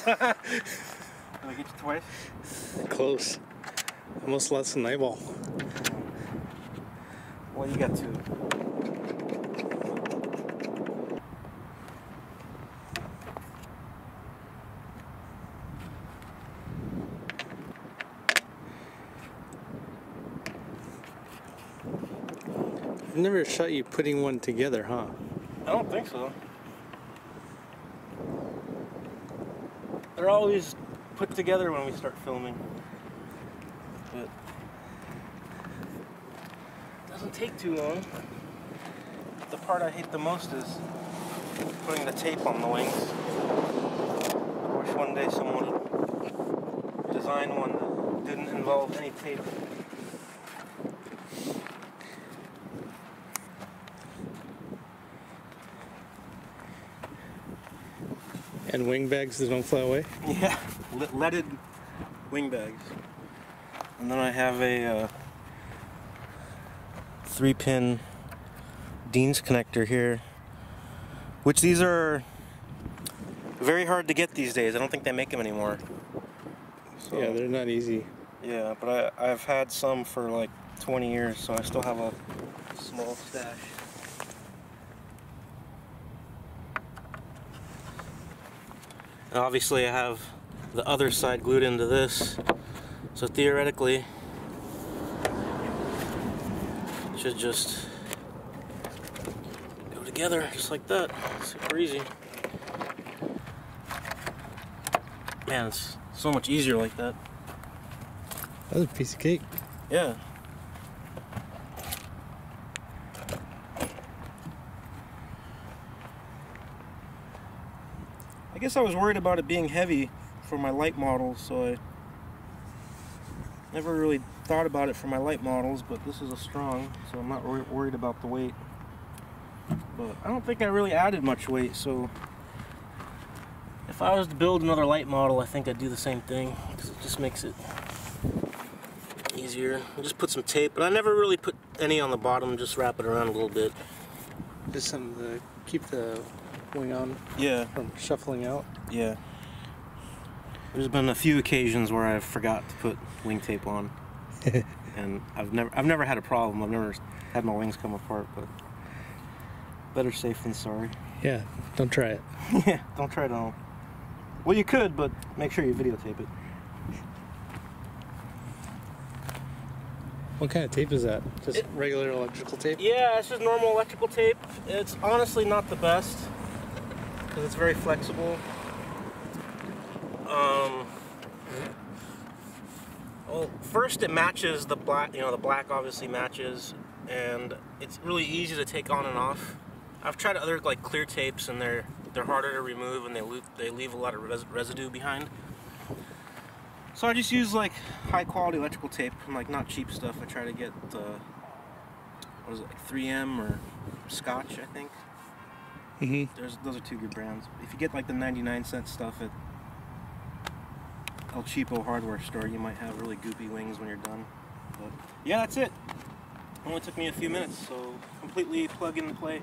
Did I get you twice? Close. Almost less than eyeball. Well, you got two. I've never shot you putting one together, huh? I don't think so. They're always put together when we start filming. But it doesn't take too long. The part I hate the most is putting the tape on the wings. I wish one day someone would design one that didn't involve any tape. And wing bags that don't fly away? Yeah, leaded wing bags. And then I have a 3-pin Dean's connector here, which these are very hard to get these days. I don't think they make them anymore. So, yeah, they're not easy. Yeah, but I've had some for like 20 years, so I still have a small stash. And obviously I have the other side glued into this, so theoretically it should just go together just like that. Super easy. Man, it's so much easier like that. That was a piece of cake. Yeah. I guess I was worried about it being heavy for my light models, so I never really thought about it for my light models, but this is a Strong, so I'm not worried about the weight. But I don't think I really added much weight, so if I was to build another light model, I think I'd do the same thing, because it just makes it easier. I'll just put some tape, but I never really put any on the bottom, just wrap it around a little bit. Just something to keep the wing on. Yeah. From shuffling out. Yeah. There's been a few occasions where I forgot to put wing tape on, and I've never had a problem. I've never had my wings come apart, but better safe than sorry. Yeah, don't try it. Yeah, don't try it at home. Well, you could, but make sure you videotape it. What kind of tape is that? Just regular electrical tape? Yeah, it's just normal electrical tape. It's honestly not the best because it's very flexible. Well, first it matches the black. You know, the black obviously matches, and it's really easy to take on and off. I've tried other like clear tapes, and they're harder to remove, and they leave a lot of residue behind. So I just use like high quality electrical tape, and like not cheap stuff. I try to get what is it, like 3M or Scotch, I think. Those are two good brands. If you get like the 99-cent stuff at El Cheapo hardware store, you might have really goopy wings when you're done. But yeah, that's it. Only took me a few minutes, so completely plug and play.